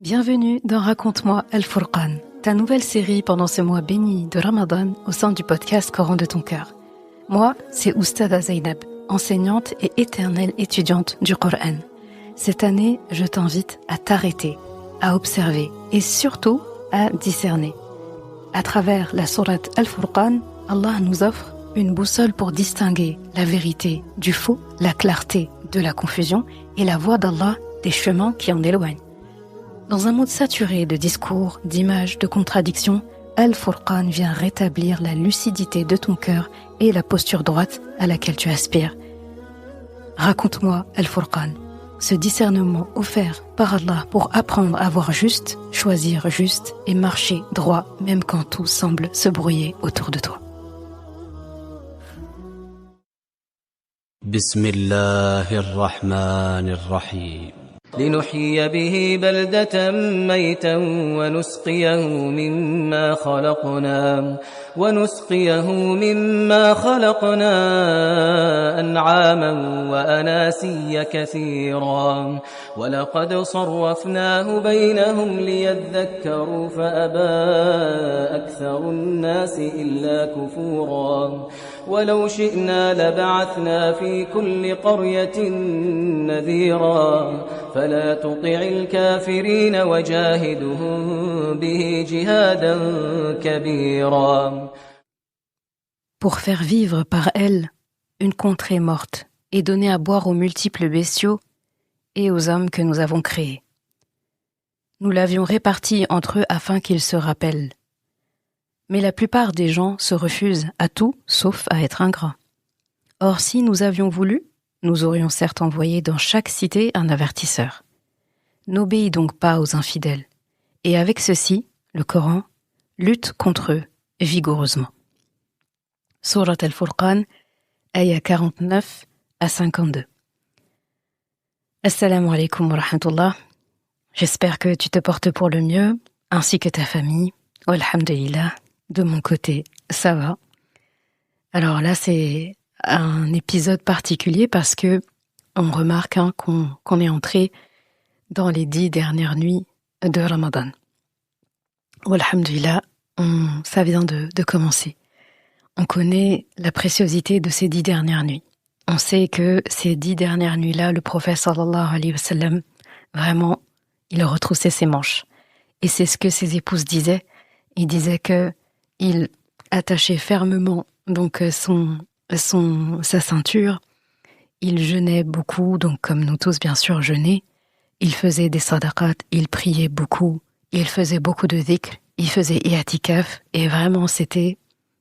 Bienvenue dans Raconte-moi Al-Furqan, ta nouvelle série pendant ce mois béni de Ramadan au sein du podcast Coran de ton cœur. Moi, c'est Oustada Zainab, enseignante et éternelle étudiante du Coran. Cette année, je t'invite à t'arrêter, à observer et surtout à discerner. À travers la sourate Al-Furqan, Allah nous offre une boussole pour distinguer la vérité du faux, la clarté de la confusion et la voie d'Allah des chemins qui en éloignent. Dans un monde saturé de discours, d'images, de contradictions, Al-Furqan vient rétablir la lucidité de ton cœur et la posture droite à laquelle tu aspires. Raconte-moi Al-Furqan, ce discernement offert par Allah pour apprendre à voir juste, choisir juste et marcher droit même quand tout semble se brouiller autour de toi. Bismillahirrahmanirrahim. لنحيي به بلدة ميتا ونسقيه مما خلقنا أنعاما وأناسيا كثيرا ولقد صرفناه بينهم ليذكروا فأبى أكثر الناس إلا كفورا ولو شئنا لبعثنا في كل قرية نذيرا فلا تطع الكافرين وجاهدهم به جهادا كبيرا. Pour faire vivre par elle une contrée morte et donner à boire aux multiples bestiaux et aux hommes que nous avons créés. Nous l'avions réparti entre eux afin qu'ils se rappellent. Mais la plupart des gens se refusent à tout sauf à être ingrats. Or, si nous avions voulu, nous aurions certes envoyé dans chaque cité un avertisseur. N'obéis donc pas aux infidèles. Et avec ceci, le Coran lutte contre eux vigoureusement. Surat Al-Furqan, ayah 49 à 52. Assalamu alaikum wa rahmatullah. J'espère que tu te portes pour le mieux, ainsi que ta famille. Alhamdulillah. De mon côté, ça va. Alors là, c'est un épisode particulier parce que on remarque qu'on est entré dans les 10 dernières nuits de Ramadan. Alhamdulillah, ça vient de commencer. On connaît la préciosité de ces 10 dernières nuits. On sait que ces 10 dernières nuits-là, le prophète sallallahu alayhi wa sallam, vraiment, il retroussait ses manches. Et c'est ce que ses épouses disaient. Il disait que il attachait fermement donc sa ceinture. Il jeûnait beaucoup, donc comme nous tous bien sûr jeûner. Il faisait des sadaqat, il priait beaucoup, il faisait beaucoup de dhikr, il faisait i'atikaf, et vraiment c'était,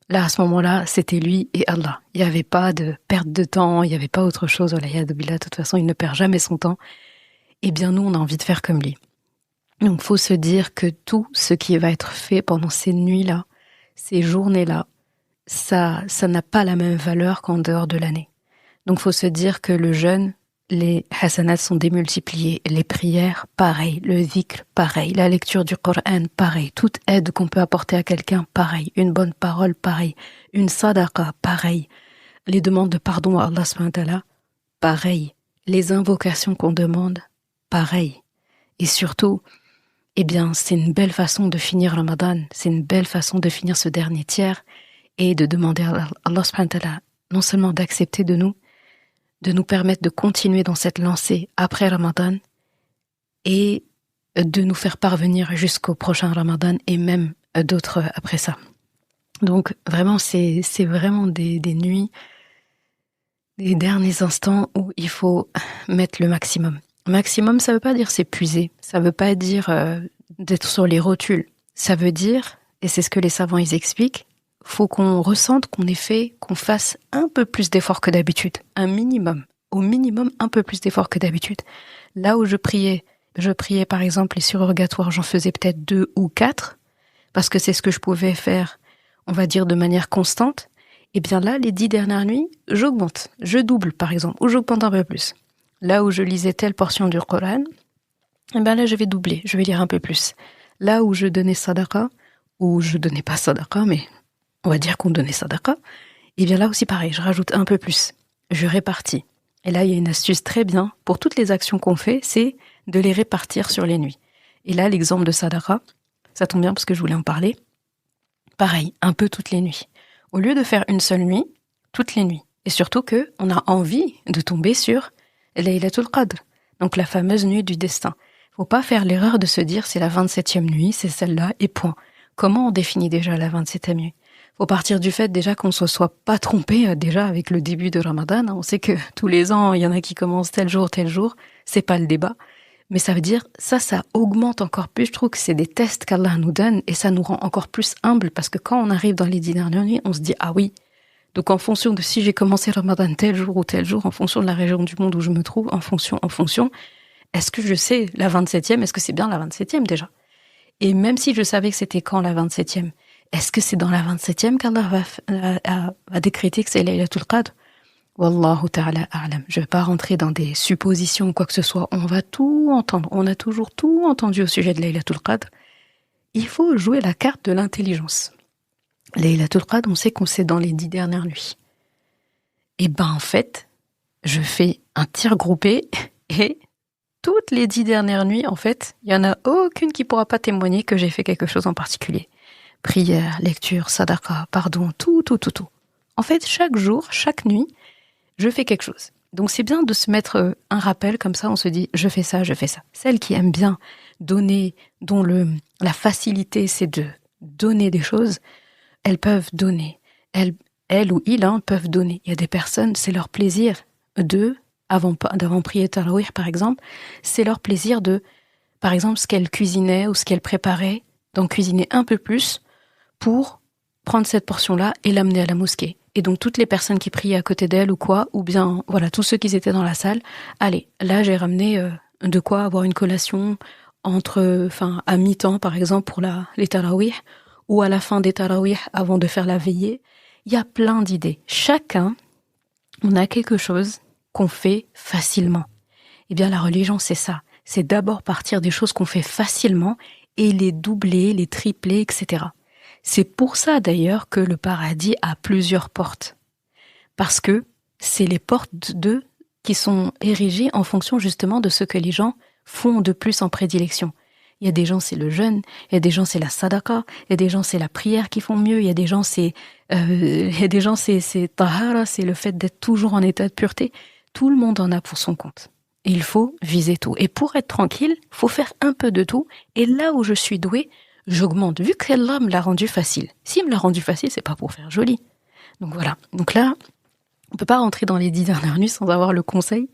là à ce moment-là, c'était lui et Allah. Il n'y avait pas de perte de temps, il n'y avait pas autre chose, de toute façon il ne perd jamais son temps. Eh bien nous on a envie de faire comme lui. Donc faut se dire que tout ce qui va être fait pendant ces nuits-là, ces journées-là, ça n'a pas la même valeur qu'en dehors de l'année. Donc faut se dire que le jeûne, les hasanats sont démultipliés, les prières, pareil, le dhikr, pareil, la lecture du Coran, pareil, toute aide qu'on peut apporter à quelqu'un, pareil, une bonne parole, pareil, une sadaqa, pareil, les demandes de pardon à Allah subhanahu wa ta'ala, pareil, les invocations qu'on demande, pareil. Et surtout, eh bien, c'est une belle façon de finir Ramadan, c'est une belle façon de finir ce dernier tiers et de demander à Allah subhanahu wa ta'ala non seulement d'accepter de nous permettre de continuer dans cette lancée après Ramadan et de nous faire parvenir jusqu'au prochain Ramadan et même d'autres après ça. Donc vraiment, c'est vraiment des nuits, des derniers instants où il faut mettre le maximum. Maximum, ça veut pas dire s'épuiser, ça veut pas dire d'être sur les rotules. Ça veut dire, et c'est ce que les savants ils expliquent, faut qu'on ressente qu'on fasse un peu plus d'efforts que d'habitude, au minimum un peu plus d'efforts que d'habitude. Là où je priais par exemple les surrogatoires, j'en faisais peut-être 2 ou 4, parce que c'est ce que je pouvais faire, on va dire de manière constante. Et bien là, les 10 dernières nuits, j'augmente, je double par exemple, ou j'augmente un peu plus. Là où je lisais telle portion du Coran, et bien là je vais doubler, je vais lire un peu plus. Là où je donnais sadaqa, ou je donnais pas sadaqa, mais on va dire qu'on donnait sadaqa, et bien là aussi pareil, je rajoute un peu plus, je répartis. Et là il y a une astuce très bien pour toutes les actions qu'on fait, c'est de les répartir sur les nuits. Et là, l'exemple de Sadaqa, ça tombe bien parce que je voulais en parler. Pareil, un peu toutes les nuits. Au lieu de faire une seule nuit, toutes les nuits. Et surtout qu'on a envie de tomber sur Laylatul Qadr, donc la fameuse nuit du destin. Faut pas faire l'erreur de se dire c'est la 27e nuit, c'est celle-là, et point. Comment on définit déjà la 27e nuit? Faut partir du fait déjà qu'on se soit pas trompé déjà avec le début de Ramadan. On sait que tous les ans, il y en a qui commencent tel jour, c'est pas le débat. Mais ça veut dire, ça augmente encore plus. Je trouve que c'est des tests qu'Allah nous donne et ça nous rend encore plus humbles parce que quand on arrive dans les 10 dernières nuits, on se dit, ah oui. Donc en fonction de si j'ai commencé Ramadan tel jour ou tel jour, en fonction de la région du monde où je me trouve, en fonction, est-ce que je sais la 27e, est-ce que c'est bien la 27e déjà? Et même si je savais que c'était quand la 27e, est-ce que c'est dans la 27e qu'Allah va décréter que c'est Laylatul Qadr? Wallahu ta'ala a'lam. Je vais pas rentrer dans des suppositions ou quoi que ce soit. On va tout entendre. On a toujours tout entendu au sujet de Laylatul Qadr. Il faut jouer la carte de l'intelligence. Laylatul Qadr, on sait qu'on c'est dans les 10 dernières nuits. Et ben en fait, je fais un tir groupé et toutes les 10 dernières nuits, en fait, il y en a aucune qui pourra pas témoigner que j'ai fait quelque chose en particulier. Prière, lecture, sadaqa, pardon, tout. En fait, chaque jour, chaque nuit, je fais quelque chose. Donc c'est bien de se mettre un rappel comme ça, on se dit je fais ça. Celles qui aiment bien donner, dont la facilité c'est de donner des choses, elles peuvent donner. Elles ou ils peuvent donner. Il y a des personnes, c'est leur plaisir d'avant prier Tarawih par exemple, c'est leur plaisir de, par exemple, ce qu'elles cuisinaient ou ce qu'elles préparaient, d'en cuisiner un peu plus pour prendre cette portion-là et l'amener à la mosquée. Et donc toutes les personnes qui priaient à côté d'elle ou quoi, ou bien voilà tous ceux qui étaient dans la salle, allez, là j'ai ramené de quoi avoir une collation à mi-temps par exemple pour les tarawih, ou à la fin des tarawih avant de faire la veillée. Il y a plein d'idées. Chacun, on a quelque chose qu'on fait facilement. Eh bien la religion c'est ça, c'est d'abord partir des choses qu'on fait facilement et les doubler, les tripler, etc. C'est pour ça d'ailleurs que le paradis a plusieurs portes. Parce que c'est les portes qui sont érigées en fonction justement de ce que les gens font de plus en prédilection. Il y a des gens c'est le jeûne, il y a des gens c'est la sadaqa, il y a des gens c'est la prière qui font mieux, il y a des gens c'est tahara, c'est le fait d'être toujours en état de pureté. Tout le monde en a pour son compte. Et il faut viser tout. Et pour être tranquille, il faut faire un peu de tout. Et là où je suis douée, j'augmente, vu qu'Allah me l'a rendu facile. S'il me l'a rendu facile, c'est pas pour faire joli. Donc voilà. Donc là, on peut pas rentrer dans les 10 dernières nuits sans avoir le conseil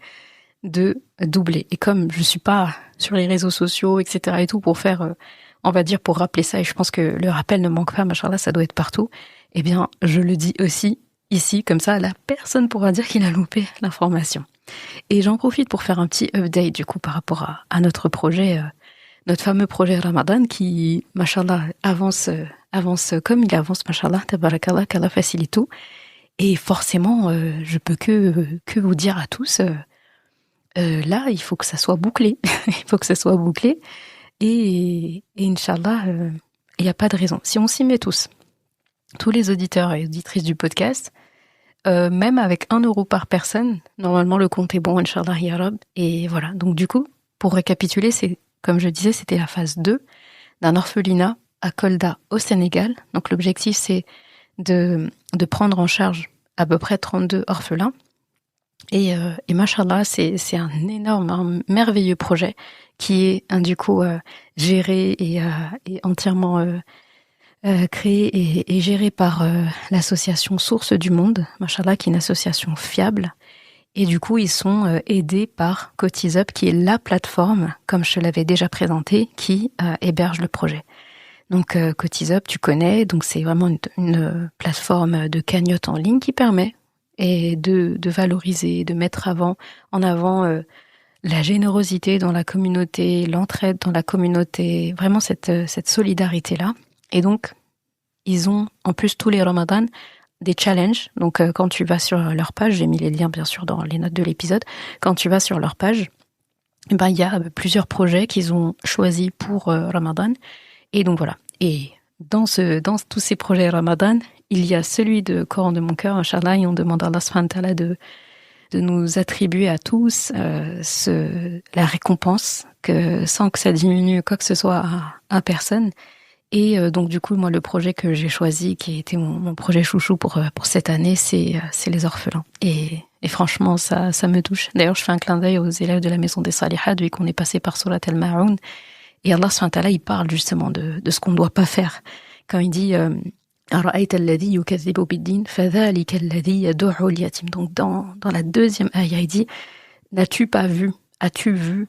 de doubler. Et comme je suis pas sur les réseaux sociaux, etc. et tout, pour faire, on va dire, pour rappeler ça, et je pense que le rappel ne manque pas, machallah, ça doit être partout, eh bien, je le dis aussi ici, comme ça, la personne pourra dire qu'il a loupé l'information. Et j'en profite pour faire un petit update, du coup, par rapport à notre projet, notre fameux projet Ramadan qui, machallah, avance comme il avance, machallah, tabarakallah, qu'Allah facilite tout. Et forcément, je peux que vous dire à tous, là, il faut que ça soit bouclé. Il faut que ça soit bouclé. Et Inch'Allah, il n'y a pas de raison. Si on s'y met tous les auditeurs et auditrices du podcast, même avec 1 euro par personne, normalement le compte est bon, Inch'Allah, Ya Rab. Et voilà. Donc du coup, pour récapituler, comme je disais, c'était la phase 2 d'un orphelinat à Kolda au Sénégal. Donc l'objectif, c'est de prendre en charge à peu près 32 orphelins. Et machallah, c'est un énorme, un merveilleux projet qui est du coup géré et entièrement créé et géré par l'association Source du Monde, machallah, qui est une association fiable. Et du coup, ils sont aidés par CotisUp, qui est la plateforme, comme je te l'avais déjà présenté, qui héberge le projet. Donc CotisUp, tu connais, donc c'est vraiment une plateforme de cagnotte en ligne qui permet de valoriser, de mettre en avant la générosité dans la communauté, l'entraide dans la communauté, vraiment cette solidarité-là. Et donc, ils ont en plus tous les Ramadans des challenges. Donc quand tu vas sur leur page, j'ai mis les liens bien sûr dans les notes de l'épisode, quand tu vas sur leur page, il y a plusieurs projets qu'ils ont choisis pour Ramadan. Et donc voilà. Et dans tous ces projets Ramadan, il y a celui de Coran de mon cœur, Inch'Allah, et on demande à Allah subhanahu wa ta'ala de nous attribuer à tous la récompense, sans que ça diminue quoi que ce soit à personne. Et donc du coup, moi, le projet que j'ai choisi, qui a été mon projet chouchou pour cette année, c'est les orphelins. Et franchement, ça me touche. D'ailleurs, je fais un clin d'œil aux élèves de la maison des Salihat, vu qu'on est passé par Surat al-Ma'oun. Et Allah subhanahu wa ta'ala, il parle justement de ce qu'on ne doit pas faire. Quand il dit أَرَأَيْتَ الَّذِي يُكَذِّبُ بِالدِّينِ فَذَلِكَ الَّذِي يَدُعُّ الْيَتِيمَ. Donc dans la deuxième ayah, il dit as-tu vu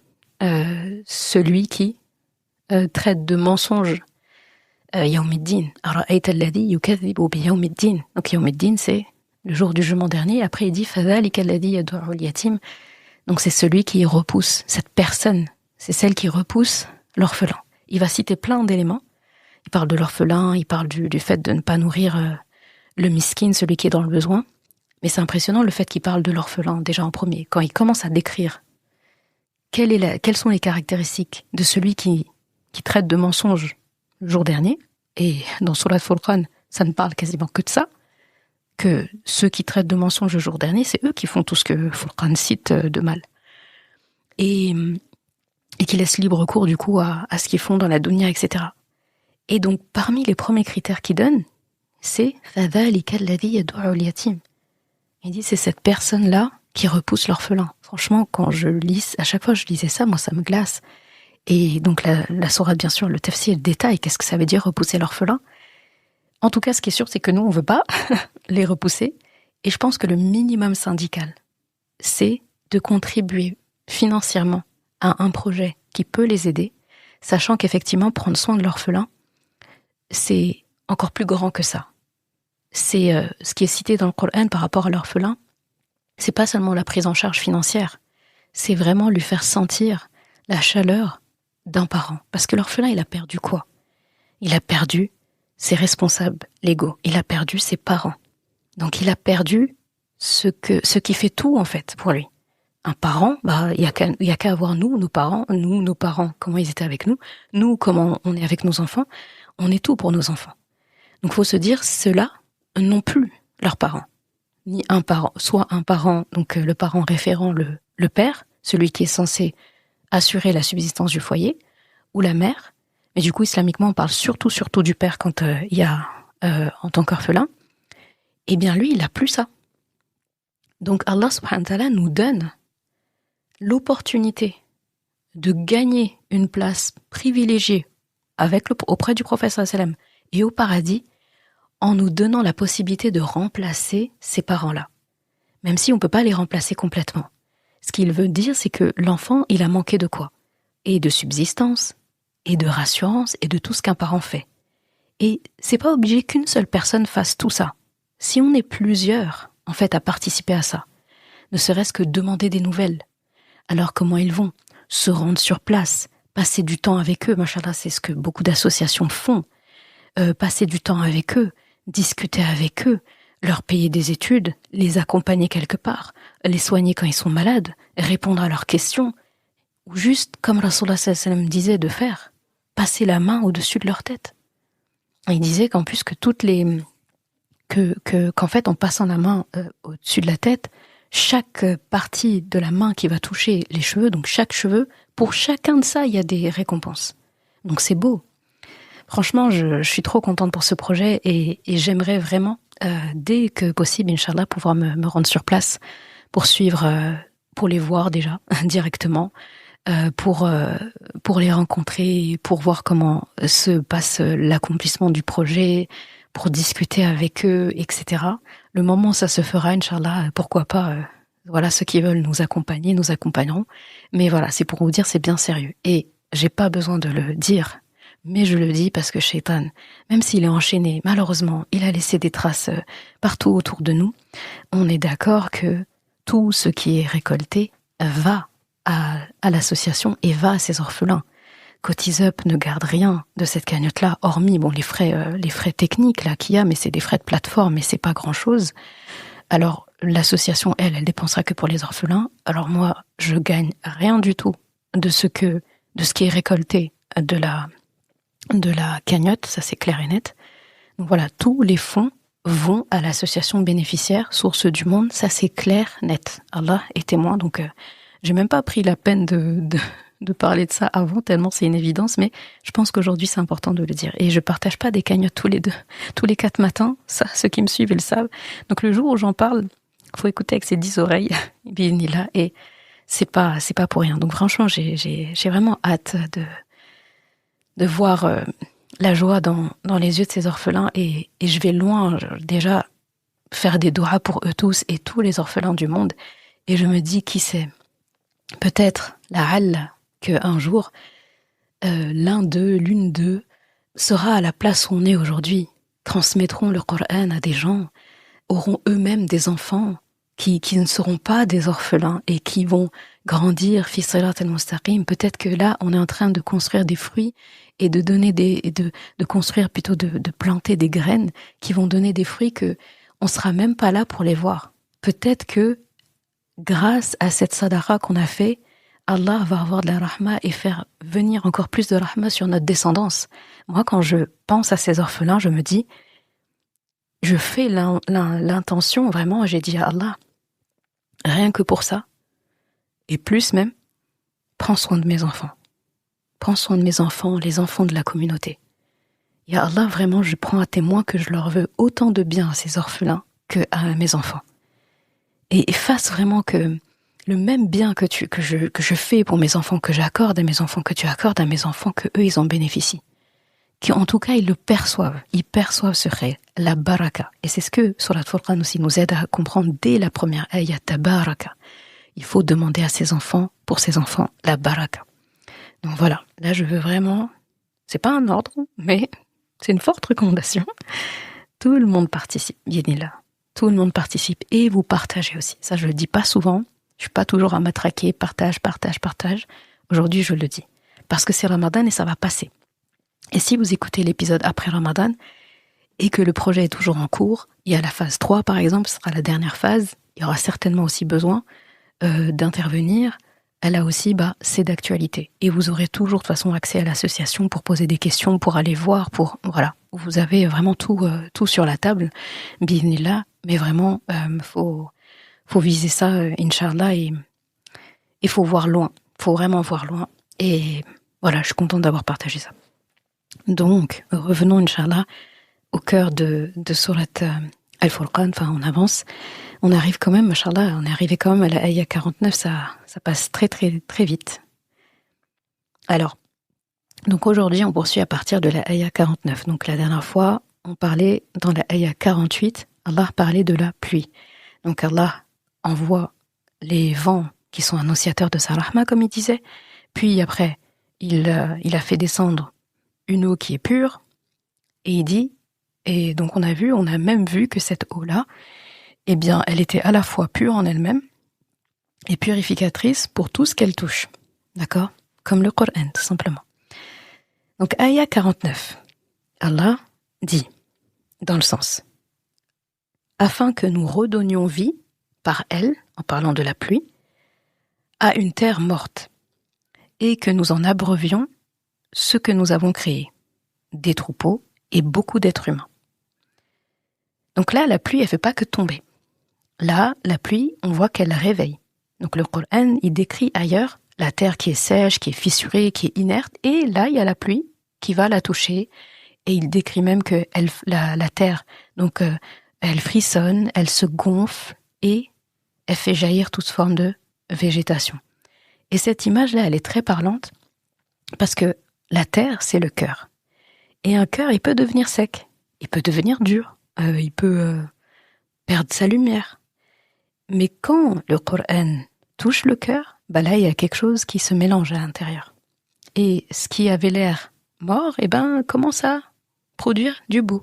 celui qui traite de mensonge Yawmiddin. أَرَأَيْتَ الَّذِي يُكَذِّبُ بِيَوْمِدِّينِ. Donc Yawmiddin, c'est le jour du jugement dernier. Après il dit فَذَلِكَ الَّذِي يَدُعُّ الْيَتِيمَ. Donc c'est celui qui repousse, cette personne, c'est celle qui repousse l'orphelin. Il va citer plein d'éléments. Il parle de l'orphelin, il parle du fait de ne pas nourrir le miskin, celui qui est dans le besoin. Mais c'est impressionnant le fait qu'il parle de l'orphelin déjà en premier. Quand il commence à décrire quelles sont les caractéristiques de celui qui traite de mensonge le jour dernier, et dans Surat Furqan, ça ne parle quasiment que de ça, que ceux qui traitent de mensonge le jour dernier, c'est eux qui font tout ce que Furqan cite de mal. Et qui laissent libre cours du coup à ce qu'ils font dans la dunya, etc. Et donc, parmi les premiers critères qu'il donne, c'est فَذَلِكَ الَّذِي يَدُعُّ الْيَتِيمَ. Il dit, c'est cette personne-là qui repousse l'orphelin. Franchement, quand je lis, à chaque fois que je lisais ça, moi, ça me glace. Et donc, la sourate, bien sûr, le tafsir, le détail, qu'est-ce que ça veut dire repousser l'orphelin? En tout cas, ce qui est sûr, c'est que nous, on veut pas les repousser. Et je pense que le minimum syndical, c'est de contribuer financièrement à un projet qui peut les aider, sachant qu'effectivement, prendre soin de l'orphelin, c'est encore plus grand que ça. C'est ce qui est cité dans le Coran par rapport à l'orphelin, c'est pas seulement la prise en charge financière, c'est vraiment lui faire sentir la chaleur d'un parent. Parce que l'orphelin, il a perdu quoi? Il a perdu ses responsables légaux, il a perdu ses parents. Donc il a perdu ce qui fait tout en fait pour lui. Un parent, il y a qu'à avoir nos parents, comment ils étaient avec nous, comment on est avec nos enfants. On est tout pour nos enfants. Donc, faut se dire, ceux-là n'ont plus leurs parents. Ni un parent, soit un parent, donc le parent référent, le père, celui qui est censé assurer la subsistance du foyer, ou la mère. Mais du coup, islamiquement, on parle surtout du père quand il y a, en tant qu'orphelin. Eh bien, lui, il n'a plus ça. Donc, Allah subhanahu wa ta'ala nous donne l'opportunité de gagner une place privilégiée auprès du prophète sallallahu alayhi wa sallam et au paradis, en nous donnant la possibilité de remplacer ces parents-là. Même si on ne peut pas les remplacer complètement. Ce qu'il veut dire, c'est que l'enfant, il a manqué de quoi? Et de subsistance, et de rassurance, et de tout ce qu'un parent fait. Et c'est pas obligé qu'une seule personne fasse tout ça. Si on est plusieurs, en fait, à participer à ça, ne serait-ce que demander des nouvelles. Alors comment ils vont? Se rendre sur place, passer du temps avec eux, machallah, c'est ce que beaucoup d'associations font. Passer du temps avec eux, discuter avec eux, leur payer des études, les accompagner quelque part, les soigner quand ils sont malades, répondre à leurs questions, ou juste, comme Rasulullah sallallahu alayhi wa sallam disait de faire, passer la main au-dessus de leur tête. Il disait qu'en plus qu'en fait, en passant la main au-dessus de la tête, chaque partie de la main qui va toucher les cheveux, donc chaque cheveu, pour chacun de ça, il y a des récompenses. Donc c'est beau. Franchement, je suis trop contente pour ce projet et j'aimerais vraiment, dès que possible, Inch'Allah, pouvoir me rendre sur place pour suivre, pour les voir déjà directement, pour les rencontrer, pour voir comment se passe l'accomplissement du projet, pour discuter avec eux, etc. Le moment où ça se fera, Inch'Allah, pourquoi pas, voilà, ceux qui veulent nous accompagner, nous accompagneront. Mais voilà, c'est pour vous dire, c'est bien sérieux. Et j'ai pas besoin de le dire, mais je le dis parce que Shaitan, même s'il est enchaîné, malheureusement, il a laissé des traces partout autour de nous. On est d'accord que tout ce qui est récolté va à l'association et va à ces orphelins. Cotize Up ne garde rien de cette cagnotte-là, hormis les frais techniques là qu'il y a, mais c'est des frais de plateforme, mais c'est pas grand-chose. Alors l'association, elle dépensera que pour les orphelins. Alors moi, je gagne rien du tout de ce qui est récolté de la cagnotte, ça c'est clair et net. Donc voilà, tous les fonds vont à l'association bénéficiaire Source du Monde. Ça, c'est clair, net. Allah est témoin. Donc, j'ai même pas pris la peine de parler de ça avant, tellement c'est une évidence. Mais je pense qu'aujourd'hui, c'est important de le dire. Et je partage pas des cagnottes tous les 4 matins. Ça, ceux qui me suivent, ils le savent. Donc, le jour où j'en parle, faut écouter avec ses 10 oreilles. Et c'est pas pour rien. Donc, franchement, j'ai vraiment hâte de voir la joie dans les yeux de ces orphelins, et je vais loin, déjà faire des doigts pour eux tous et tous les orphelins du monde, et je me dis, qui sait, peut-être qu'un jour l'une d'eux sera à la place où on est aujourd'hui, transmettront le Coran à des gens, auront eux-mêmes des enfants qui ne seront pas des orphelins et qui vont grandir fi sirat al-mustaqim. Peut-être que là, on est en train de construire des fruits et de donner de construire plutôt de planter des graines qui vont donner des fruits que on sera même pas là pour les voir. Peut-être que grâce à cette sadaqa qu'on a fait, Allah va avoir de la rahma et faire venir encore plus de rahma sur notre descendance. Moi, quand je pense à ces orphelins, je me dis, je fais l'intention, vraiment, j'ai dit à Allah, rien que pour ça, et plus même, prends soin de mes enfants. Prends soin de mes enfants, les enfants de la communauté. Ya Allah, vraiment, je prends à témoin que je leur veux autant de bien à ces orphelins que à mes enfants. Et fasse vraiment que le même bien que je fais pour mes enfants, que j'accorde à mes enfants, que tu accordes à mes enfants, que eux ils en bénéficient. Qu'en tout cas, ils le perçoivent. Ils perçoivent ce khayr, la baraka. Et c'est ce que Surat Furqan aussi nous aide à comprendre dès la première ayat, tabaraka. Il faut demander à ses enfants, pour ses enfants, la baraka. Donc voilà, là je veux vraiment, c'est pas un ordre, mais c'est une forte recommandation. Tout le monde participe, Yénila. Tout le monde participe et vous partagez aussi. Ça, je le dis pas souvent. Je suis pas toujours à matraquer, partage. Aujourd'hui, je le dis. Parce que c'est Ramadan et ça va passer. Et si vous écoutez l'épisode après Ramadan et que le projet est toujours en cours, il y a la phase 3 par exemple, ce sera la dernière phase, il y aura certainement aussi besoin d'intervenir. Elle a aussi, c'est d'actualité. Et vous aurez toujours de toute façon accès à l'association pour poser des questions, pour aller voir, voilà. Vous avez vraiment tout sur la table, bismillah, mais vraiment, faut viser ça, Inch'Allah, et il faut voir loin. Faut vraiment voir loin. Et voilà, je suis contente d'avoir partagé ça. Donc, revenons, Inch'Allah, au cœur de Surat Al-Furqan, enfin, on avance. On arrive quand même, machallah, on est arrivé quand même à la ayah 49, ça passe très très très vite. Alors, donc aujourd'hui, on poursuit à partir de la ayah 49. Donc la dernière fois, on parlait dans la ayah 48, Allah parlait de la pluie. Donc Allah envoie les vents qui sont annonciateurs de sa rahma, comme il disait. Puis après, il a fait descendre une eau qui est pure, et il dit, et donc on a même vu que cette eau-là, eh bien, elle était à la fois pure en elle-même et purificatrice pour tout ce qu'elle touche. D'accord ? Comme le Coran, tout simplement. Donc, ayah 49. Allah dit, dans le sens, afin que nous redonnions vie, par elle, en parlant de la pluie, à une terre morte, et que nous en abreuvions ce que nous avons créé, des troupeaux et beaucoup d'êtres humains. Donc là, la pluie, elle fait pas que tomber. Là, la pluie, on voit qu'elle réveille. Donc le Coran, il décrit ailleurs la terre qui est sèche, qui est fissurée, qui est inerte, et là, il y a la pluie qui va la toucher, et il décrit même que la terre, donc elle frissonne, elle se gonfle, et elle fait jaillir toute forme de végétation. Et cette image-là, elle est très parlante, parce que la terre, c'est le cœur. Et un cœur, il peut devenir sec, il peut devenir dur, il peut perdre sa lumière. Mais quand le Coran touche le cœur, là, il y a quelque chose qui se mélange à l'intérieur. Et ce qui avait l'air mort, commence à produire du bout.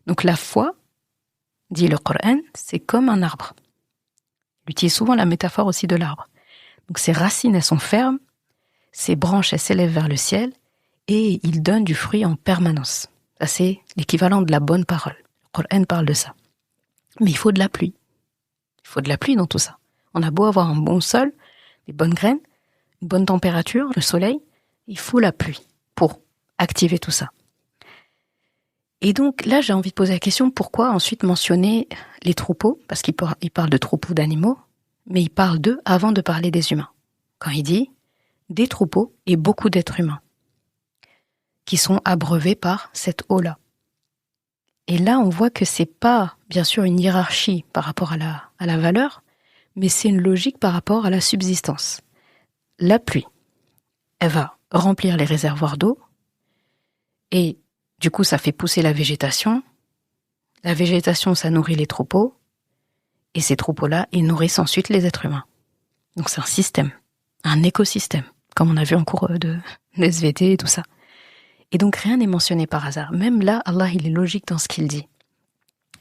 Donc la foi, dit le Coran, c'est comme un arbre. Il utilise souvent la métaphore aussi de l'arbre. Donc ses racines, elles sont fermes, ses branches, elles s'élèvent vers le ciel, et il donne du fruit en permanence. Ça, c'est l'équivalent de la bonne parole. Le Coran parle de ça. Mais il faut de la pluie. Il faut de la pluie dans tout ça. On a beau avoir un bon sol, des bonnes graines, une bonne température, le soleil, il faut la pluie pour activer tout ça. Et donc là, j'ai envie de poser la question, pourquoi ensuite mentionner les troupeaux? Parce qu'il parle de troupeaux d'animaux, mais il parle d'eux avant de parler des humains. Quand il dit des troupeaux et beaucoup d'êtres humains qui sont abreuvés par cette eau-là. Et là, on voit que c'est pas, bien sûr, une hiérarchie par rapport à la valeur, mais c'est une logique par rapport à la subsistance. La pluie, elle va remplir les réservoirs d'eau, et du coup, ça fait pousser la végétation. La végétation, ça nourrit les troupeaux, et ces troupeaux-là, ils nourrissent ensuite les êtres humains. Donc c'est un système, un écosystème, comme on a vu en cours de SVT et tout ça. Et donc rien n'est mentionné par hasard. Même là, Allah, il est logique dans ce qu'il dit.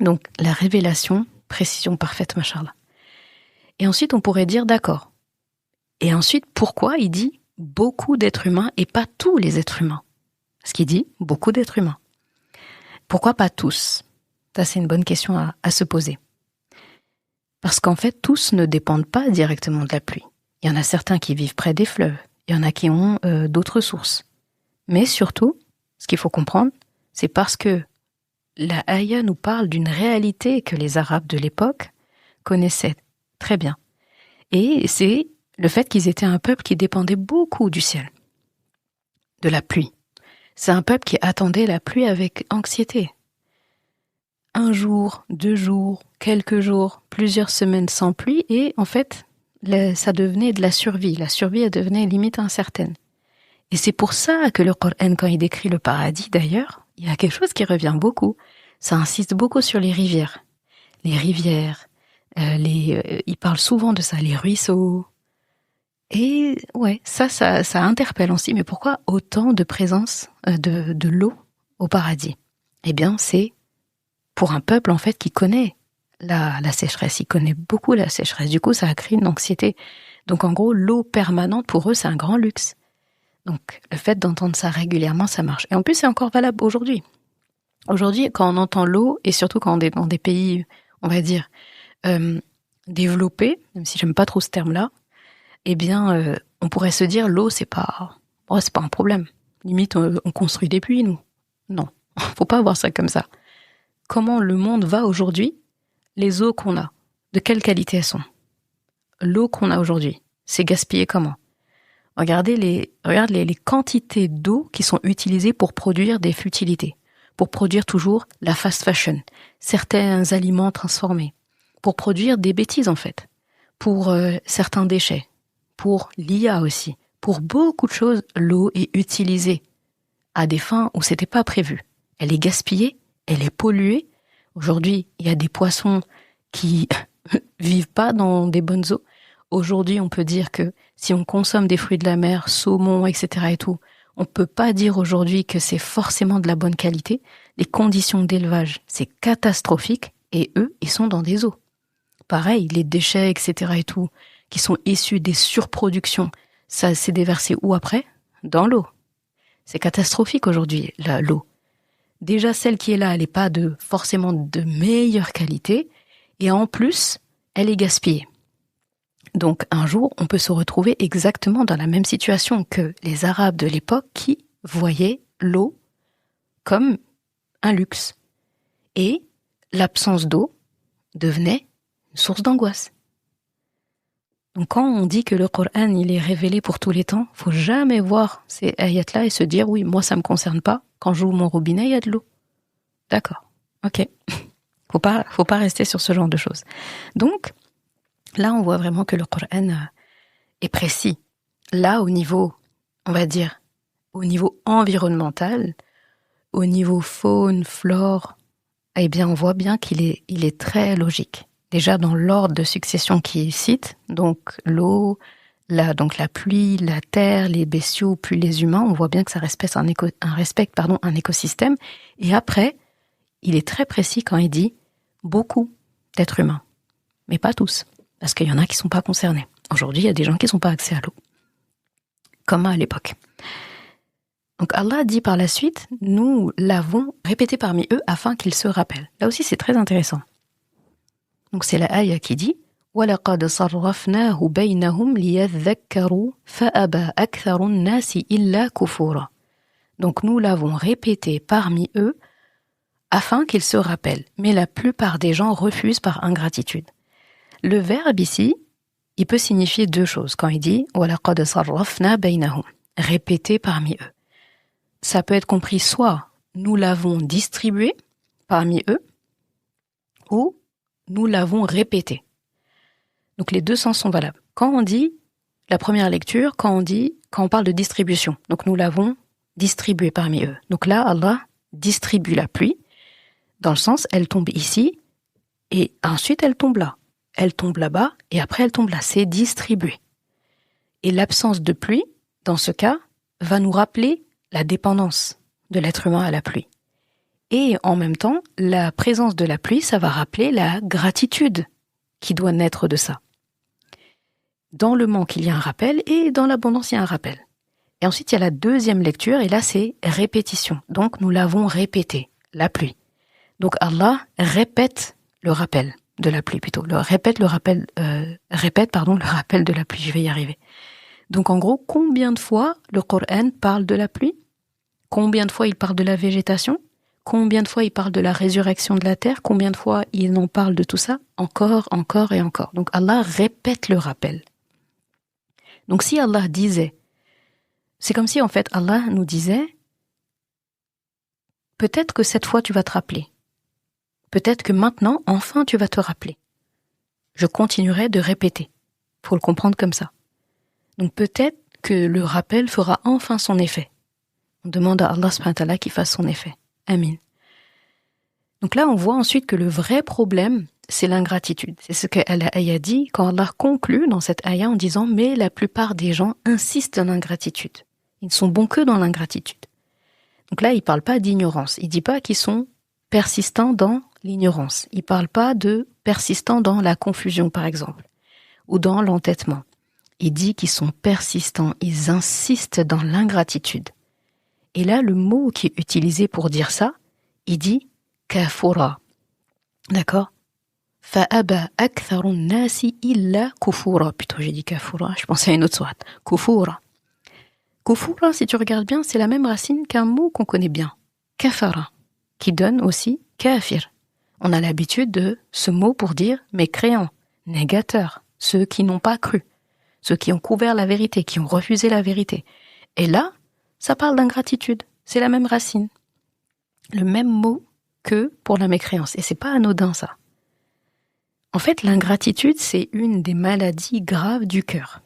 Donc la révélation, précision parfaite, machallah. Et ensuite, on pourrait dire d'accord. Et ensuite, pourquoi il dit beaucoup d'êtres humains et pas tous les êtres humains? Parce qu'il dit beaucoup d'êtres humains. Pourquoi pas tous? Ça, c'est une bonne question à se poser. Parce qu'en fait, tous ne dépendent pas directement de la pluie. Il y en a certains qui vivent près des fleuves. Il y en a qui ont d'autres sources. Mais surtout, ce qu'il faut comprendre, c'est parce que la Aya nous parle d'une réalité que les Arabes de l'époque connaissaient très bien. Et c'est le fait qu'ils étaient un peuple qui dépendait beaucoup du ciel, de la pluie. C'est un peuple qui attendait la pluie avec anxiété. 1 jour, 2 jours, quelques jours, plusieurs semaines sans pluie, et en fait, ça devenait de la survie. La survie, elle devenait limite incertaine. Et c'est pour ça que le Coran, quand il décrit le paradis d'ailleurs, il y a quelque chose qui revient beaucoup. Ça insiste beaucoup sur les rivières. Les rivières, il parle souvent de ça, les ruisseaux. Et ouais, ça interpelle aussi. Mais pourquoi autant de présence de l'eau au paradis? Eh bien, c'est pour un peuple en fait qui connaît la sécheresse. Il connaît beaucoup la sécheresse. Du coup, ça a créé une anxiété. Donc en gros, l'eau permanente pour eux, c'est un grand luxe. Donc, le fait d'entendre ça régulièrement, ça marche. Et en plus, c'est encore valable aujourd'hui. Aujourd'hui, quand on entend l'eau, et surtout quand on est dans des pays, on va dire, développés, même si j'aime pas trop ce terme-là, eh bien, on pourrait se dire, l'eau, c'est pas un problème. Limite, on construit des puits, nous. Non, faut pas voir ça comme ça. Comment le monde va aujourd'hui? Les eaux qu'on a, de quelle qualité elles sont? L'eau qu'on a aujourd'hui, c'est gaspillé comment? Regarde les quantités d'eau qui sont utilisées pour produire des futilités, pour produire toujours la fast fashion, certains aliments transformés, pour produire des bêtises en fait, pour certains déchets, pour l'IA aussi, pour beaucoup de choses, l'eau est utilisée à des fins où c'était pas prévu. Elle est gaspillée, elle est polluée. Aujourd'hui, il y a des poissons qui vivent pas dans des bonnes eaux. Aujourd'hui, on peut dire que si on consomme des fruits de la mer, saumon, etc. et tout, on peut pas dire aujourd'hui que c'est forcément de la bonne qualité. Les conditions d'élevage, c'est catastrophique et eux, ils sont dans des eaux. Pareil, les déchets, etc. et tout, qui sont issus des surproductions, ça s'est déversé où après? Dans l'eau. C'est catastrophique aujourd'hui, l'eau. Déjà, celle qui est là, elle n'est pas forcément de meilleure qualité et en plus, elle est gaspillée. Donc un jour, on peut se retrouver exactement dans la même situation que les Arabes de l'époque qui voyaient l'eau comme un luxe. Et l'absence d'eau devenait une source d'angoisse. Donc quand on dit que le Coran il est révélé pour tous les temps, faut jamais voir ces ayats-là et se dire oui, moi ça me concerne pas, quand j'ouvre mon robinet, il y a de l'eau. D'accord, ok. Faut pas rester sur ce genre de choses. Donc, là, on voit vraiment que le Coran est précis. Là, au niveau, on va dire, au niveau environnemental, au niveau faune, flore, eh bien, on voit bien qu'il est très logique. Déjà, dans l'ordre de succession qu'il cite, donc l'eau, donc la pluie, la terre, les bestiaux, puis les humains, on voit bien que ça respecte un écosystème. Et après, il est très précis quand il dit beaucoup d'êtres humains, mais pas tous. Parce qu'il y en a qui ne sont pas concernés. Aujourd'hui, il y a des gens qui n'ont pas accès à l'eau. Comme à l'époque. Donc Allah dit par la suite, nous l'avons répété parmi eux afin qu'ils se rappellent. Là aussi, c'est très intéressant. Donc c'est la ayah qui dit وَلَقَدْ صَرَّفْنَاهُ بَيْنَهُمْ لِيَذَّكَّرُوا فَأَبَى أَكْثَرُ النَّاسِ إِلَّا كُفُورًا. Donc nous l'avons répété parmi eux afin qu'ils se rappellent. Mais la plupart des gens refusent par ingratitude. Le verbe ici, il peut signifier deux choses. Quand il dit « وَلَقَدْ صَرَّفْنَا بَيْنَهُمْ » répété parmi eux. Ça peut être compris soit nous l'avons distribué parmi eux, ou nous l'avons répété. Donc les deux sens sont valables. Quand on dit la première lecture, quand on parle de distribution, donc nous l'avons distribué parmi eux. Donc là, Allah distribue la pluie, dans le sens, elle tombe ici, et ensuite elle tombe là. Elle tombe là-bas, et après elle tombe là. C'est distribué. Et l'absence de pluie, dans ce cas, va nous rappeler la dépendance de l'être humain à la pluie. Et en même temps, la présence de la pluie, ça va rappeler la gratitude qui doit naître de ça. Dans le manque, il y a un rappel, et dans l'abondance, il y a un rappel. Et ensuite, il y a la deuxième lecture, et là, c'est répétition. Donc, nous l'avons répété, la pluie. Donc, Allah répète le rappel de la pluie, plutôt. Répète le rappel de la pluie, je vais y arriver. Donc, en gros, combien de fois le Coran parle de la pluie? Combien de fois il parle de la végétation? Combien de fois il parle de la résurrection de la terre? Combien de fois il en parle de tout ça? Encore et encore. Donc, Allah répète le rappel. Donc, si Allah disait, c'est comme si, en fait, Allah nous disait, peut-être que cette fois, tu vas te rappeler. Peut-être que maintenant, enfin, tu vas te rappeler. Je continuerai de répéter. Il faut le comprendre comme ça. Donc, peut-être que le rappel fera enfin son effet. On demande à Allah subhanahu wa ta'ala qu'il fasse son effet. Amin. Donc là, on voit ensuite que le vrai problème, c'est l'ingratitude. C'est ce qu'Al Aya dit quand Allah conclut dans cette Aya en disant « Mais la plupart des gens insistent dans l'ingratitude. Ils ne sont bons que dans l'ingratitude. » Donc là, il ne parle pas d'ignorance. Il ne dit pas qu'ils sont persistants dans l'ignorance. Il ne parle pas de persistants dans la confusion, par exemple, ou dans l'entêtement. Il dit qu'ils sont persistants, ils insistent dans l'ingratitude. Et là, le mot qui est utilisé pour dire ça, il dit « kafura ». D'accord ? « Fa'aba aktharun nasi illa kufura ». Plutôt, j'ai dit « kafura », je pensais à une autre sourate. « Kufura ». Kufura, si tu regardes bien, c'est la même racine qu'un mot qu'on connaît bien. « Kafara », qui donne aussi « kafir ». On a l'habitude de ce mot pour dire « mécréants », « négateurs », ceux qui n'ont pas cru, ceux qui ont couvert la vérité, qui ont refusé la vérité. Et là, ça parle d'ingratitude. C'est la même racine. Le même mot que pour la mécréance. Et c'est pas anodin, ça. En fait, l'ingratitude, c'est une des maladies graves du cœur.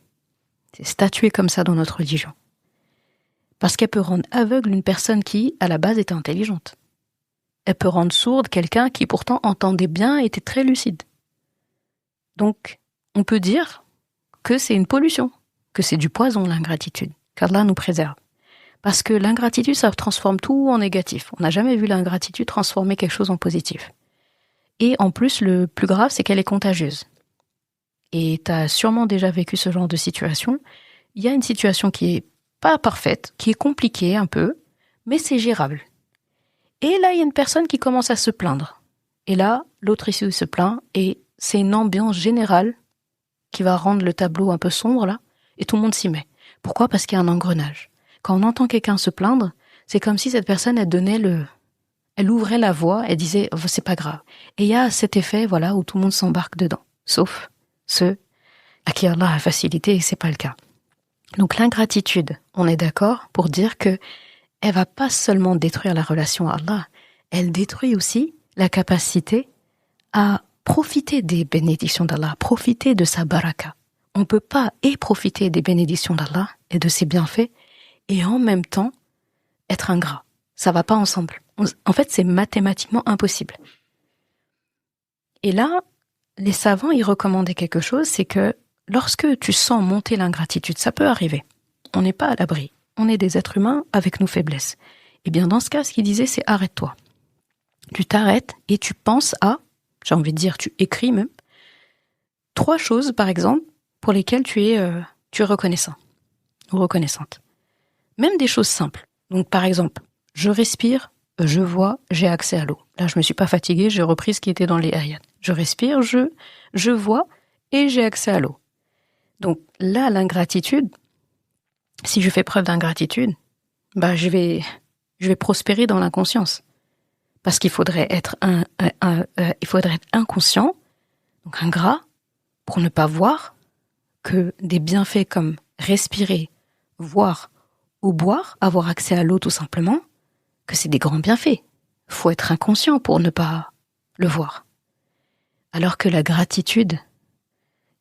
C'est statué comme ça dans notre religion. Parce qu'elle peut rendre aveugle une personne qui, à la base, était intelligente. Elle peut rendre sourde quelqu'un qui, pourtant, entendait bien et était très lucide. Donc, on peut dire que c'est une pollution, que c'est du poison, l'ingratitude, qu'Allah nous préserve. Parce que l'ingratitude, ça transforme tout en négatif. On n'a jamais vu l'ingratitude transformer quelque chose en positif. Et en plus, le plus grave, c'est qu'elle est contagieuse. Et tu as sûrement déjà vécu ce genre de situation. Il y a une situation qui est pas parfaite, qui est compliquée un peu, mais c'est gérable. Et là, il y a une personne qui commence à se plaindre. Et là, l'autre ici se plaint, et c'est une ambiance générale qui va rendre le tableau un peu sombre, là, et tout le monde s'y met. Pourquoi ? Parce qu'il y a un engrenage. Quand on entend quelqu'un se plaindre, c'est comme si cette personne, elle ouvrait la voie, elle disait oh, « c'est pas grave ». Et il y a cet effet, voilà, où tout le monde s'embarque dedans. Sauf ceux à qui Allah a facilité, et c'est pas le cas. Donc l'ingratitude, on est d'accord pour dire que elle va pas seulement détruire la relation à Allah, elle détruit aussi la capacité à profiter des bénédictions d'Allah, profiter de sa baraka. On peut pas et profiter des bénédictions d'Allah et de ses bienfaits et en même temps être ingrat. Ça va pas ensemble. En fait, c'est mathématiquement impossible. Et là, les savants, ils recommandaient quelque chose, c'est que lorsque tu sens monter l'ingratitude, ça peut arriver. On n'est pas à l'abri. On est des êtres humains avec nos faiblesses. Et bien, dans ce cas, ce qu'ils disaient, c'est arrête-toi. Tu t'arrêtes et tu penses à, j'ai envie de dire, tu écris même, 3 choses, par exemple, pour lesquelles tu es reconnaissant ou reconnaissante. Même des choses simples. Donc, par exemple, je respire, je vois, j'ai accès à l'eau. Là, je me suis pas fatiguée, j'ai repris ce qui était dans les ayats. Je respire, je vois et j'ai accès à l'eau. Donc là, l'ingratitude, si je fais preuve d'ingratitude, je vais prospérer dans l'inconscience. Parce qu'il faudrait être inconscient, donc ingrat, pour ne pas voir que des bienfaits comme respirer, voir ou boire, avoir accès à l'eau tout simplement, que c'est des grands bienfaits. Faut être inconscient pour ne pas le voir. Alors que la gratitude,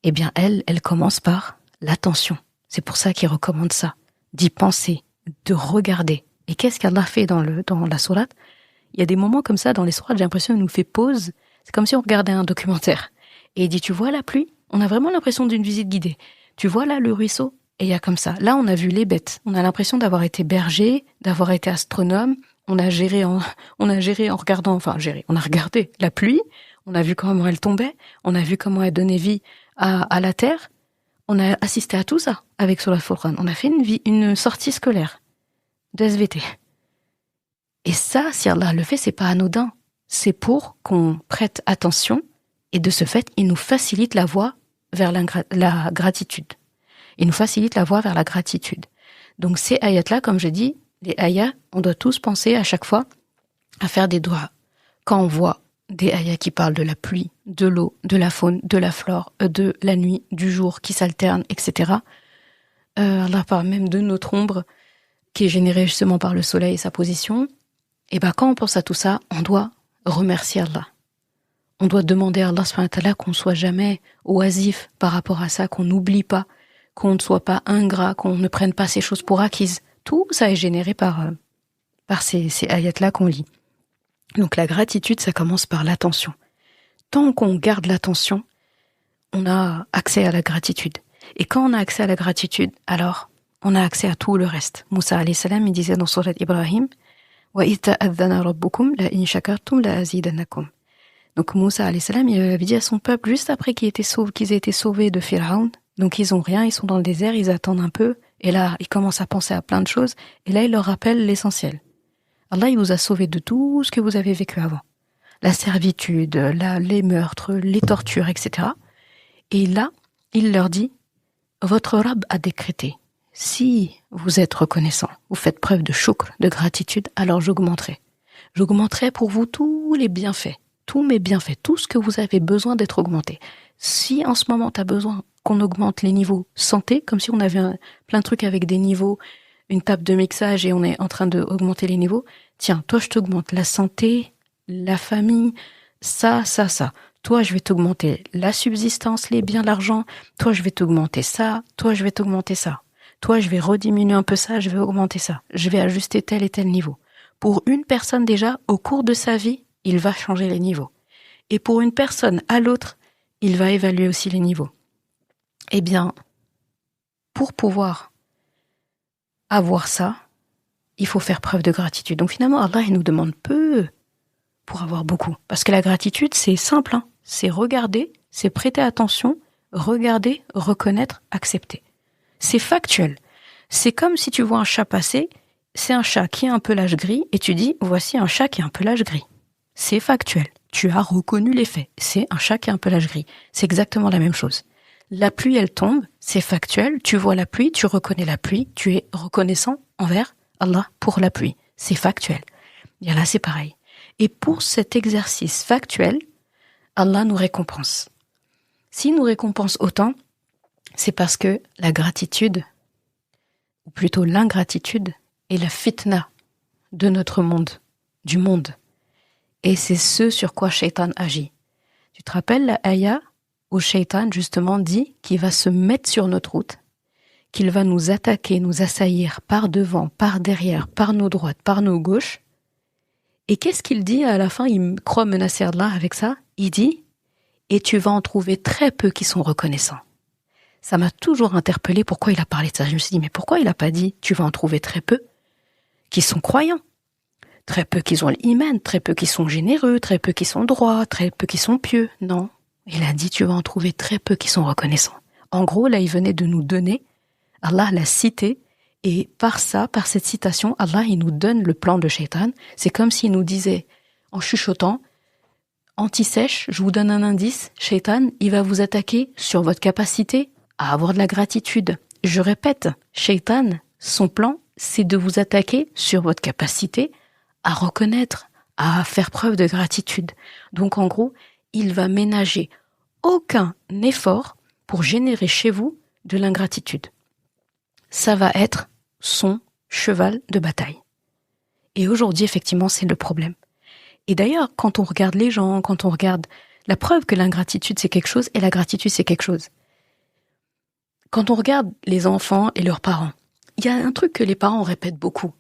eh bien elle commence par l'attention. C'est pour ça qu'il recommande ça, d'y penser, de regarder. Et qu'est-ce qu'Allah fait dans la sourate? Il y a des moments comme ça dans les sourates, j'ai l'impression qu'il nous fait pause. C'est comme si on regardait un documentaire. Et il dit, tu vois la pluie? On a vraiment l'impression d'une visite guidée. Tu vois là le ruisseau? Et il y a comme ça. Là, on a vu les bêtes. On a l'impression d'avoir été berger, d'avoir été astronome. On a géré en regardant, on a regardé la pluie. On a vu comment elle tombait. On a vu comment elle donnait vie à la terre. On a assisté à tout ça avec Sourate Furqan. On a fait une sortie scolaire de SVT. Et ça, si Allah le fait, c'est pas anodin. C'est pour qu'on prête attention et de ce fait, il nous facilite la voie vers la gratitude. Il nous facilite la voie vers la gratitude. Donc ces ayats-là, comme je dis, les ayats, on doit tous penser à chaque fois à faire des doigts. Quand on voit des ayats qui parlent de la pluie, de l'eau, de la faune, de la flore, de la nuit, du jour qui s'alterne, etc. Allah parle même de notre ombre qui est générée justement par le soleil et sa position. Et quand on pense à tout ça, on doit remercier Allah. On doit demander à Allah subhanahu wa ta'ala qu'on ne soit jamais oisif par rapport à ça, qu'on n'oublie pas, qu'on ne soit pas ingrat, qu'on ne prenne pas ces choses pour acquises. Tout ça est généré par ces ayats-là qu'on lit. Donc la gratitude, ça commence par l'attention. Tant qu'on garde l'attention, on a accès à la gratitude. Et quand on a accès à la gratitude, alors on a accès à tout le reste. Moussa alayhi salam, il disait dans Sourate Ibrahim, وَإِذْ تَأَذَّنَ رَبُّكُمْ لَإِنْ شَكَرْتُمْ لَأَزِيدَنَّكُمْ. Donc Moussa alayhi salam, il avait dit à son peuple, juste après qu'ils aient été sauvés de Pharaon, donc ils ont rien, ils sont dans le désert, ils attendent un peu, et là, ils commencent à penser à plein de choses, et là, il leur rappelle l'essentiel. Allah, il vous a sauvés de tout ce que vous avez vécu avant. La servitude, les meurtres, les tortures, etc. Et là, il leur dit, votre Rabb a décrété, si vous êtes reconnaissant, vous faites preuve de shukr, de gratitude, alors j'augmenterai. J'augmenterai pour vous tous les bienfaits, tous mes bienfaits, tout ce que vous avez besoin d'être augmenté. Si en ce moment tu as besoin qu'on augmente les niveaux santé, comme si on avait plein de trucs avec des niveaux, une table de mixage et on est en train d'augmenter les niveaux, tiens, toi je t'augmente la santé, la famille, ça. Toi, je vais t'augmenter la subsistance, les biens, l'argent. Toi, je vais t'augmenter ça. Toi, je vais t'augmenter ça. Toi, je vais rediminuer un peu ça, je vais augmenter ça. Je vais ajuster tel et tel niveau. Pour une personne déjà, au cours de sa vie, il va changer les niveaux. Et pour une personne à l'autre, il va évaluer aussi les niveaux. Eh bien, pour pouvoir avoir ça, il faut faire preuve de gratitude. Donc finalement, Allah, il nous demande peu pour avoir beaucoup. Parce que la gratitude, c'est simple, c'est regarder, c'est prêter attention, regarder, reconnaître, accepter. C'est factuel. C'est comme si tu vois un chat passer, c'est un chat qui a un pelage gris, et tu dis, voici un chat qui a un pelage gris. C'est factuel. Tu as reconnu les faits. C'est un chat qui a un pelage gris. C'est exactement la même chose. La pluie, elle tombe, c'est factuel. Tu vois la pluie, tu reconnais la pluie, tu es reconnaissant envers Allah pour la pluie. C'est factuel. Et là, c'est pareil. Et pour cet exercice factuel, Allah nous récompense. S'il nous récompense autant, c'est parce que la gratitude, ou plutôt l'ingratitude, est la fitna de notre monde, du monde. Et c'est ce sur quoi Shaitan agit. Tu te rappelles la ayah où Shaitan justement dit qu'il va se mettre sur notre route, qu'il va nous attaquer, nous assaillir par devant, par derrière, par nos droites, par nos gauches. Et qu'est-ce qu'il dit à la fin? Il croit menacer Allah avec ça. Il dit, et tu vas en trouver très peu qui sont reconnaissants. Ça m'a toujours interpellé pourquoi il a parlé de ça. Je me suis dit, mais pourquoi il n'a pas dit, tu vas en trouver très peu qui sont croyants, très peu qui ont l'iman, très peu qui sont généreux, très peu qui sont droits, très peu qui sont pieux. Non, il a dit, tu vas en trouver très peu qui sont reconnaissants. En gros, là, il venait de nous donner, Allah l'a cité, et par ça, par cette citation, Allah, il nous donne le plan de Shaitan. C'est comme s'il nous disait, en chuchotant, anti-sèche, je vous donne un indice, Shaitan, il va vous attaquer sur votre capacité à avoir de la gratitude. Je répète, Shaitan, son plan, c'est de vous attaquer sur votre capacité à reconnaître, à faire preuve de gratitude. Donc en gros, il va ménager aucun effort pour générer chez vous de l'ingratitude. Ça va être son cheval de bataille. Et aujourd'hui, effectivement, c'est le problème. Et d'ailleurs, quand on regarde les gens, quand on regarde la preuve que l'ingratitude, c'est quelque chose et la gratitude, c'est quelque chose. Quand on regarde les enfants et leurs parents, il y a un truc que les parents répètent beaucoup.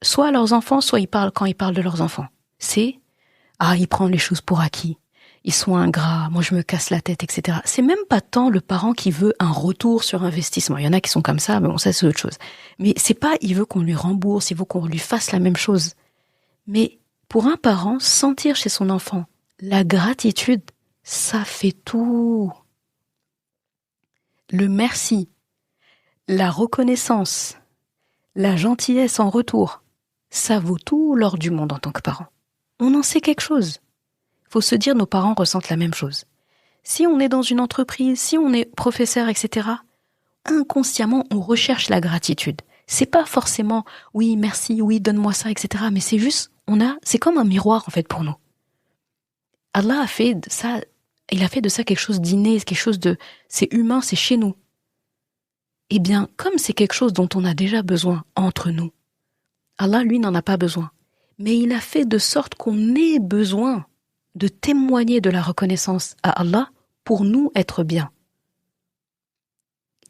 Soit à leurs enfants, soit quand ils parlent de leurs enfants. C'est « Ah, ils prennent les choses pour acquis. Ils sont ingrats, moi je me casse la tête, etc. » C'est même pas tant le parent qui veut un retour sur investissement. Il y en a qui sont comme ça, mais bon, ça c'est autre chose. Mais c'est pas il veut qu'on lui rembourse, il veut qu'on lui fasse la même chose. Mais pour un parent, sentir chez son enfant la gratitude, ça fait tout. Le merci, la reconnaissance, la gentillesse en retour, ça vaut tout l'or du monde en tant que parent. On en sait quelque chose. Il faut se dire nos parents ressentent la même chose. Si on est dans une entreprise, si on est professeur, etc., inconsciemment, on recherche la gratitude. C'est pas forcément « oui, merci, oui, donne-moi ça, etc. » Mais c'est juste, c'est comme un miroir en fait pour nous. Allah a fait de ça, il a fait de ça quelque chose d'inné, quelque chose de, c'est humain, c'est chez nous. Eh bien, comme c'est quelque chose dont on a déjà besoin entre nous, Allah, lui, n'en a pas besoin. Mais il a fait de sorte qu'on ait besoin de témoigner de la reconnaissance à Allah pour nous être bien.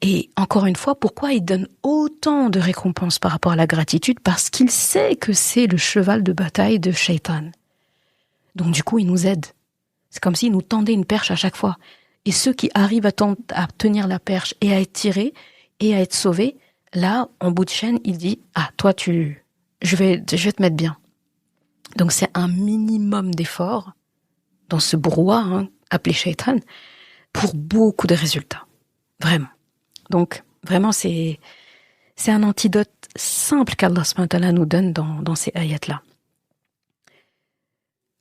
Et encore une fois, pourquoi il donne autant de récompenses par rapport à la gratitude? Parce qu'il sait que c'est le cheval de bataille de Shaitan. Donc du coup, il nous aide. C'est comme s'il nous tendait une perche à chaque fois. Et ceux qui arrivent à tenir la perche et à être tirés et à être sauvés, là, en bout de chaîne, il dit « Ah, toi, je vais te mettre bien. » Donc c'est un minimum d'effort dans ce brouhaha appelé Shaitan pour beaucoup de résultats. Vraiment. Donc vraiment, c'est un antidote simple qu'Allah subhanahu wa ta'ala nous donne dans ces ayats-là.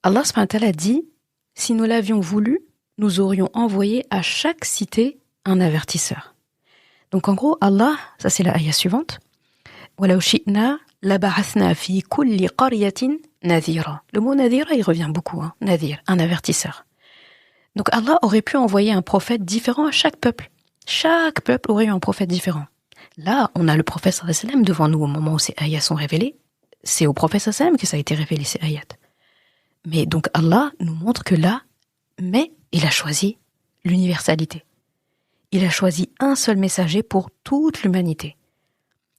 Allah subhanahu wa ta'ala dit « Si nous l'avions voulu, nous aurions envoyé à chaque cité un avertisseur. » Donc en gros, Allah, ça c'est la ayat suivante, « وَلَوْ شِئْنَا لَبَعَثْنَا فِي كُلِّ قَرْيَةٍ نَذِيرًا » Le mot nadira, il revient beaucoup, nadir, un avertisseur. Donc Allah aurait pu envoyer un prophète différent à chaque peuple. Chaque peuple aurait eu un prophète différent. Là, on a le prophète sallallahu alayhi wa sallam devant nous au moment où ces ayats sont révélés. C'est au prophète sallallahu alayhi wa sallam que ça a été révélé, ces ayats. Mais donc Allah nous montre que là, mais il a choisi l'universalité. Il a choisi un seul messager pour toute l'humanité.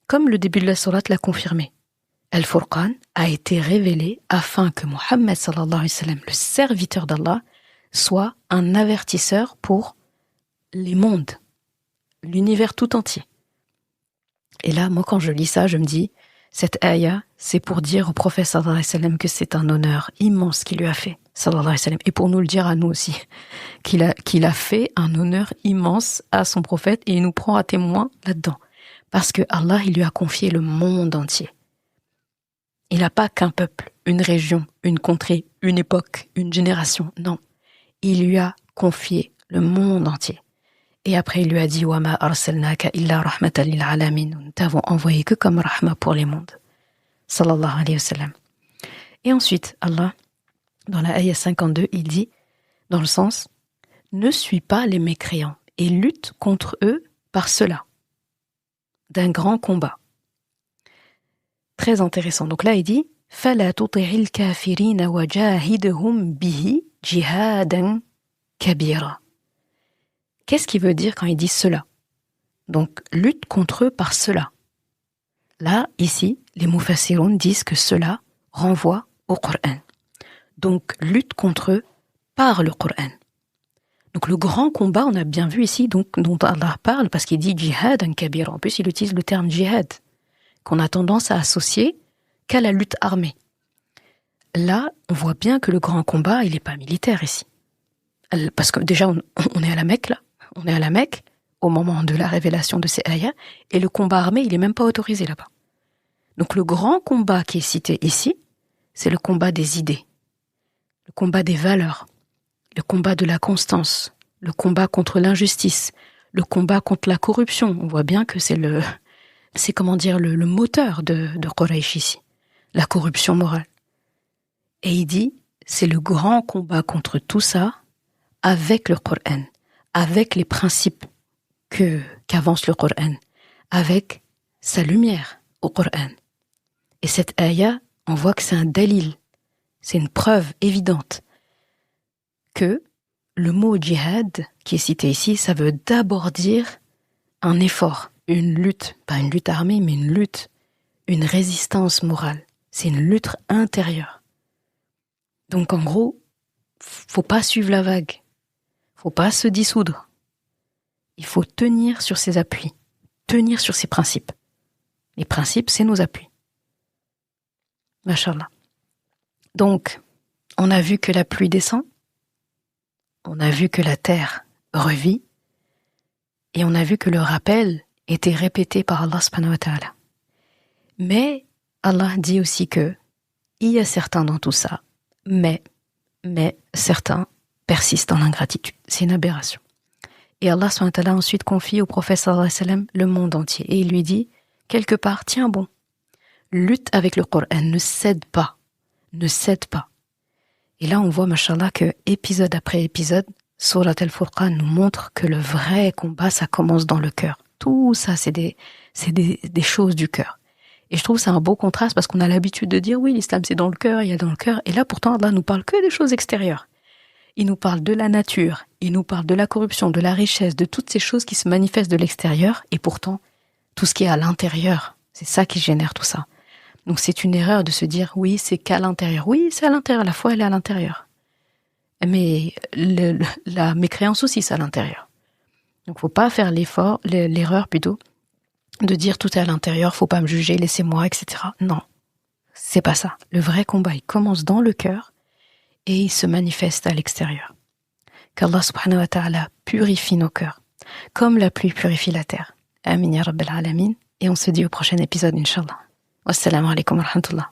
Comme le début de la sourate l'a confirmé. Al-Furqan a été révélé afin que Muhammad sallallahu alayhi wa sallam, le serviteur d'Allah, soit un avertisseur pour les mondes, l'univers tout entier. Et là, moi, quand je lis ça, je me dis, cette ayah, c'est pour dire au prophète sallallahu alayhi wa sallam que c'est un honneur immense qu'il lui a fait, sallallahu alayhi wa sallam, et pour nous le dire à nous aussi, qu'il a fait un honneur immense à son prophète, et il nous prend à témoin là-dedans. Parce que Allah, il lui a confié le monde entier. Il n'a pas qu'un peuple, une région, une contrée, une époque, une génération, non. Il lui a confié le monde entier. Et après, il lui a dit « Wa ma arsalnaka illa rahmatan lil alamin » Nous t'avons envoyé que comme rahma pour les mondes. Sallallahu alayhi wa sallam. Et ensuite, Allah, dans la ayah 52, il dit, dans le sens « Ne suis pas les mécréants et lutte contre eux par cela. » D'un grand combat. Très intéressant. Donc là, il dit « فَلَا تُطِعِ الْكَافِرِينَ وَجَاهِدْهُمْ بِهِ جِهَادًا كَبِيرًا » Qu'est-ce qu'il veut dire quand il dit cela? Donc, lutte contre eux par cela. Là, ici, les mufassiroun disent que cela renvoie au Coran. Donc, lutte contre eux par le Coran. Donc, le grand combat, on a bien vu ici, donc, dont Allah parle, parce qu'il dit jihad en kabir. En plus, il utilise le terme jihad, qu'on a tendance à associer qu'à la lutte armée. Là, on voit bien que le grand combat, il n'est pas militaire ici. Parce que déjà, on est à la Mecque, là. On est à la Mecque, au moment de la révélation de ces ayats, et le combat armé, il n'est même pas autorisé là-bas. Donc le grand combat qui est cité ici, c'est le combat des idées, le combat des valeurs, le combat de la constance, le combat contre l'injustice, le combat contre la corruption. On voit bien que c'est le moteur de Quraysh ici, la corruption morale. Et il dit, c'est le grand combat contre tout ça avec le Coran, avec les principes qu'avance le Coran, avec sa lumière au Coran. Et cette ayah, on voit que c'est un dalil, c'est une preuve évidente que le mot djihad qui est cité ici, ça veut d'abord dire un effort, une lutte, pas une lutte armée, mais une lutte, une résistance morale. C'est une lutte intérieure. Donc en gros, faut pas suivre la vague, faut pas se dissoudre. Il faut tenir sur ses appuis, tenir sur ses principes. Les principes, c'est nos appuis. Mashallah. Donc, on a vu que la pluie descend, on a vu que la terre revit, et on a vu que le rappel était répété par Allah subhanahu wa ta'ala. Mais Allah dit aussi que il y a certains dans tout ça, mais certains persistent dans l'ingratitude. C'est une aberration. Et Allah subhanahu wa ta'ala ensuite confie au prophète sallallahu alayhi wa sallam le monde entier. Et il lui dit, quelque part, tiens bon, lutte avec le Coran, ne cède pas. Et là, on voit, mashallah, que épisode après épisode, Surat al-Furqan nous montre que le vrai combat, ça commence dans le cœur. Tout ça, c'est des choses du cœur. Et je trouve que c'est un beau contraste parce qu'on a l'habitude de dire, oui, l'islam, c'est dans le cœur, il y a dans le cœur. Et là, pourtant, Allah nous parle que des choses extérieures. Il nous parle de la nature, il nous parle de la corruption, de la richesse, de toutes ces choses qui se manifestent de l'extérieur. Et pourtant, tout ce qui est à l'intérieur, c'est ça qui génère tout ça. Donc c'est une erreur de se dire, oui, c'est qu'à l'intérieur. Oui, c'est à l'intérieur, la foi, elle est à l'intérieur. Mais la mécréance aussi, c'est à l'intérieur. Donc faut pas faire l'erreur plutôt, de dire tout est à l'intérieur, faut pas me juger, laissez-moi, etc. Non, c'est pas ça. Le vrai combat, il commence dans le cœur et il se manifeste à l'extérieur. Qu'Allah subhanahu wa ta'ala purifie nos cœurs, comme la pluie purifie la terre. Amin ya rabbal alamin. Et on se dit au prochain épisode, Inch'Allah. Wassalamu alaikum wa rahmatullah.